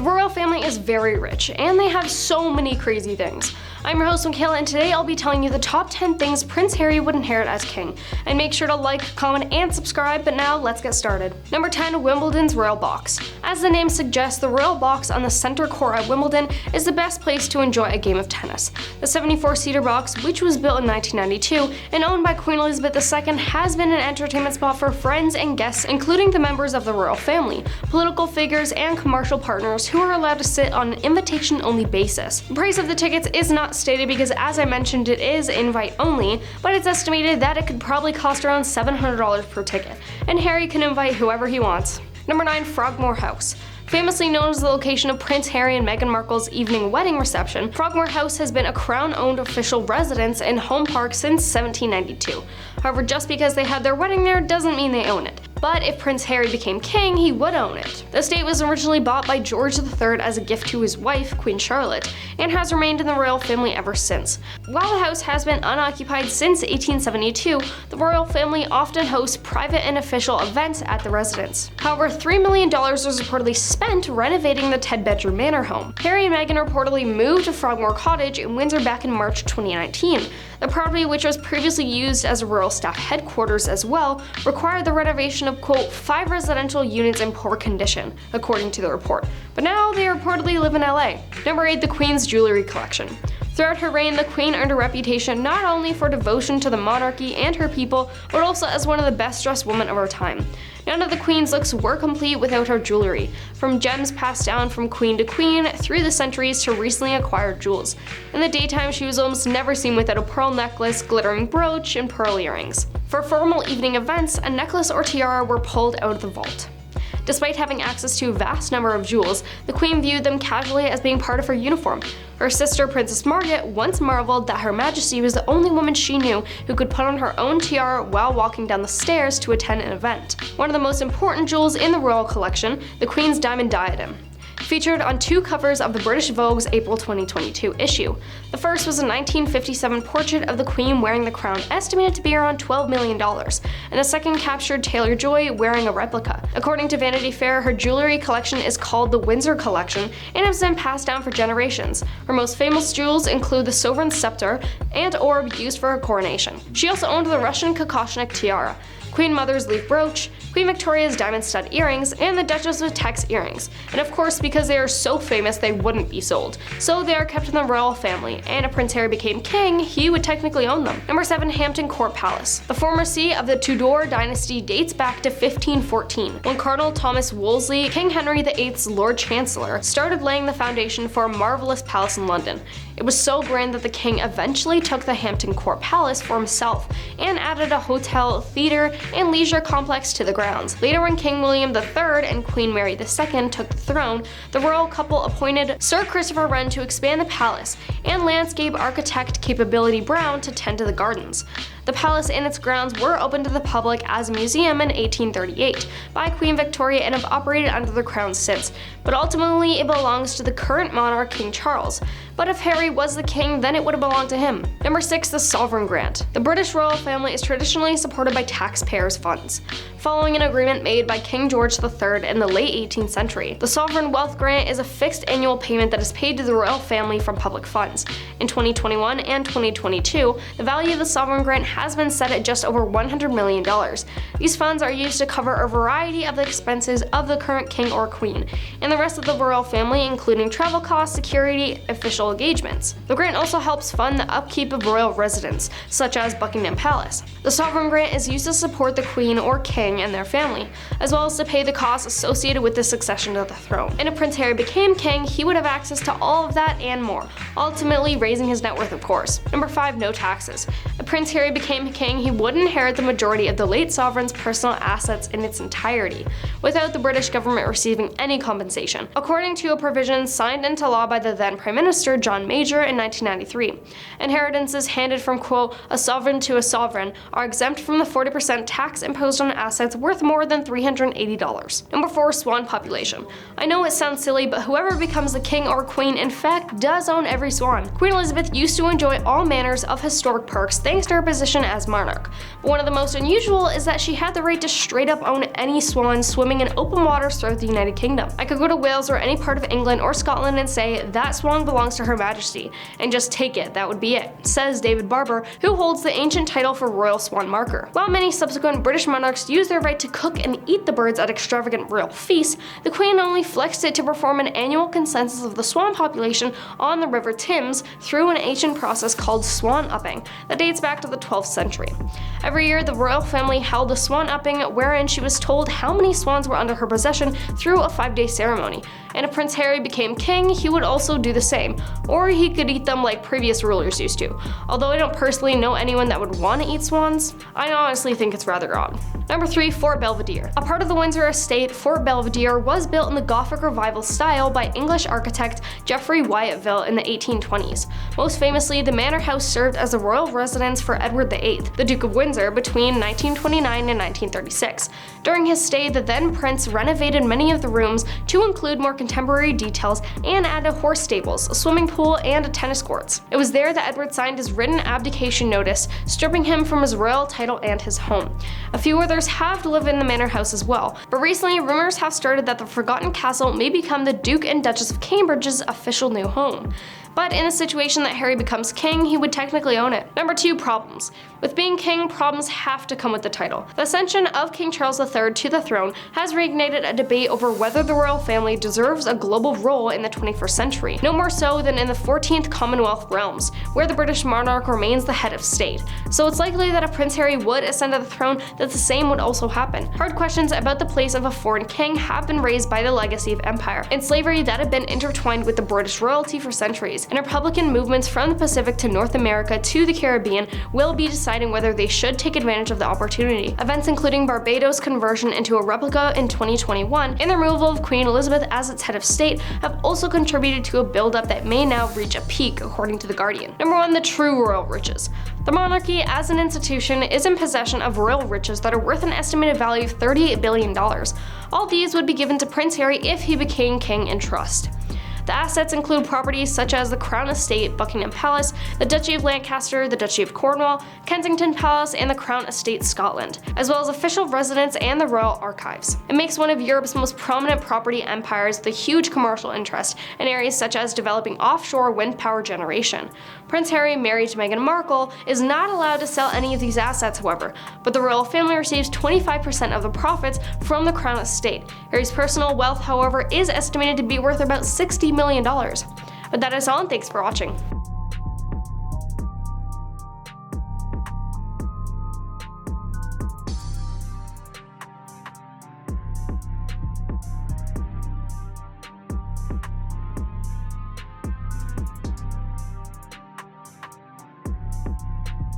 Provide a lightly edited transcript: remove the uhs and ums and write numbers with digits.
royal family is very rich, and they have so many crazy things. I'm your host, Michaela, and today I'll be telling you the top 10 things Prince Harry would inherit as king. And make sure to like, comment, and subscribe, but now let's get started. Number 10, Wimbledon's Royal Box. As the name suggests, the Royal Box on the center court at Wimbledon is the best place to enjoy a game of tennis. The 74-seater box, which was built in 1992 and owned by Queen Elizabeth II, has been an entertainment spot for friends and guests, including the members of the royal family, political figures, and commercial partners who are allowed to sit on an invitation-only basis. The price of the tickets is not stated because, as I mentioned, it is invite only, but it's estimated that it could probably cost around $700 per ticket, and Harry can invite whoever he wants. Number 9, Frogmore House. Famously known as the location of Prince Harry and Meghan Markle's evening wedding reception, Frogmore House has been a Crown-owned official residence in Home Park since 1792. However, just because they had their wedding there doesn't mean they own it. But if Prince Harry became king, he would own it. The estate was originally bought by George III as a gift to his wife, Queen Charlotte, and has remained in the royal family ever since. While the house has been unoccupied since 1872, the royal family often hosts private and official events at the residence. However, $3 million was reportedly spent renovating the 10-bedroom manor home. Harry and Meghan reportedly moved to Frogmore Cottage in Windsor back in March 2019. The property, which was previously used as a royal staff headquarters as well, required the renovation of, quote, 5 residential units in poor condition, according to the report. But now they reportedly live in LA. Number 8, the Queen's jewelry collection. Throughout her reign, the Queen earned a reputation not only for devotion to the monarchy and her people, but also as one of the best-dressed women of her time. None of the Queen's looks were complete without her jewelry, from gems passed down from queen to queen through the centuries to recently acquired jewels. In the daytime, she was almost never seen without a pearl necklace, glittering brooch, and pearl earrings. For formal evening events, a necklace or tiara were pulled out of the vault. Despite having access to a vast number of jewels, the Queen viewed them casually as being part of her uniform. Her sister, Princess Margaret, once marveled that Her Majesty was the only woman she knew who could put on her own tiara while walking down the stairs to attend an event. One of the most important jewels in the royal collection, the Queen's diamond diadem, featured on 2 covers of the British Vogue's April 2022 issue. The first was a 1957 portrait of the Queen wearing the crown, estimated to be around $12 million, and the second captured Taylor-Joy wearing a replica. According to Vanity Fair, her jewelry collection is called the Windsor Collection and has been passed down for generations. Her most famous jewels include the sovereign's scepter and orb used for her coronation. She also owned the Russian Kokoshnik tiara, Queen Mother's leaf brooch, Queen Victoria's diamond stud earrings, and the Duchess of Teck's earrings. And of course, because they are so famous, they wouldn't be sold. So they are kept in the royal family, and if Prince Harry became king, he would technically own them. Number 7, Hampton Court Palace. The former seat of the Tudor dynasty dates back to 1514, when Cardinal Thomas Wolsey, King Henry VIII's Lord Chancellor, started laying the foundation for a marvelous palace in London. It was so grand that the king eventually took the Hampton Court Palace for himself and added a hotel, theater, and leisure complex to the grounds. Later, when King William III and Queen Mary II took the throne, the royal couple appointed Sir Christopher Wren to expand the palace and landscape architect Capability Brown to tend to the gardens. The palace and its grounds were opened to the public as a museum in 1838 by Queen Victoria and have operated under the crown since, but ultimately it belongs to the current monarch, King Charles. But if Harry was the king, then it would have belonged to him. Number 6, the Sovereign Grant. The British royal family is traditionally supported by taxpayers' funds. Following an agreement made by King George III in the late 18th century, the Sovereign Wealth Grant is a fixed annual payment that is paid to the royal family from public funds. In 2021 and 2022, the value of the Sovereign Grant has been set at just over $100 million. These funds are used to cover a variety of the expenses of the current king or queen, and the rest of the royal family, including travel costs, security, official engagements. The grant also helps fund the upkeep of royal residents, such as Buckingham Palace. The Sovereign Grant is used to support the queen or king and their family, as well as to pay the costs associated with the succession to the throne. And if Prince Harry became king, he would have access to all of that and more, ultimately raising his net worth, of course. Number 5, no taxes. If Prince Harry became king, he would inherit the majority of the late sovereign's personal assets in its entirety, without the British government receiving any compensation, according to a provision signed into law by the then Prime Minister John Major in 1993. Inheritances handed from, quote, a sovereign to a sovereign are exempt from the 40% tax imposed on assets worth more than $380. Number 4, swan population. I know it sounds silly, but whoever becomes the king or queen in fact does own every swan. Queen Elizabeth used to enjoy all manners of historic perks thanks to her position as monarch. But one of the most unusual is that she had the right to straight up own any swan swimming in open waters throughout the United Kingdom. I could go to Wales or any part of England or Scotland and say, that swan belongs to Her Majesty, and just take it, that would be it, says David Barber, who holds the ancient title for Royal Swan Marker. While many subsequent British monarchs use their right to cook and eat the birds at extravagant royal feasts, the Queen only flexed it to perform an annual consensus of the swan population on the River Thames through an ancient process called swan upping that dates back to the 12th century. Every year, the royal family held a swan upping wherein she was told how many swans were under her possession through a 5-day ceremony, and if Prince Harry became king, he would also do the same, or he could eat them like previous rulers used to. Although I don't personally know anyone that would want to eat swans, I honestly think it's rather odd. Number 3. Fort Belvedere. A part of the Windsor estate, Fort Belvedere was built in the Gothic Revival style by English architect Geoffrey Wyatville in the 1820s. Most famously, the manor house served as a royal residence for Edward VIII, the Duke of Windsor, between 1929 and 1936. During his stay, the then prince renovated many of the rooms to include more contemporary details and added horse stables, a swimming pool, and tennis courts. It was there that Edward signed his written abdication notice, stripping him from his royal title and his home. A few others have lived in the manor house as well, but recently rumors have started that the Forgotten Castle may become the Duke and Duchess of Cambridge's official new home. But in a situation that Harry becomes king, he would technically own it. Number 2. Problems. With being king, problems have to come with the title. The ascension of King Charles III to the throne has reignited a debate over whether the royal family deserves a global role in the 21st century, no more so than in the 14th Commonwealth realms, where the British monarch remains the head of state. So it's likely that if Prince Harry would ascend to the throne, that the same would also happen. Hard questions about the place of a foreign king have been raised by the legacy of empire and slavery that have been intertwined with the British royalty for centuries, and Republican movements from the Pacific to North America to the Caribbean will be deciding whether they should take advantage of the opportunity. Events including Barbados' conversion into a replica in 2021 and the removal of Queen Elizabeth as its head of state have also contributed to a buildup that may now reach a peak, according to The Guardian. Number 1. The true royal riches. The monarchy as an institution is in possession of royal riches that are worth an estimated value of $38 billion. All these would be given to Prince Harry if he became king in trust. The assets include properties such as the Crown Estate, Buckingham Palace, the Duchy of Lancaster, the Duchy of Cornwall, Kensington Palace, and the Crown Estate Scotland, as well as official residence and the Royal Archives. It makes one of Europe's most prominent property empires with a huge commercial interest in areas such as developing offshore wind power generation. Prince Harry, married to Meghan Markle, is not allowed to sell any of these assets, however, but the royal family receives 25% of the profits from the Crown Estate. Harry's personal wealth, however, is estimated to be worth about $60 million. But that is all, and thanks for watching.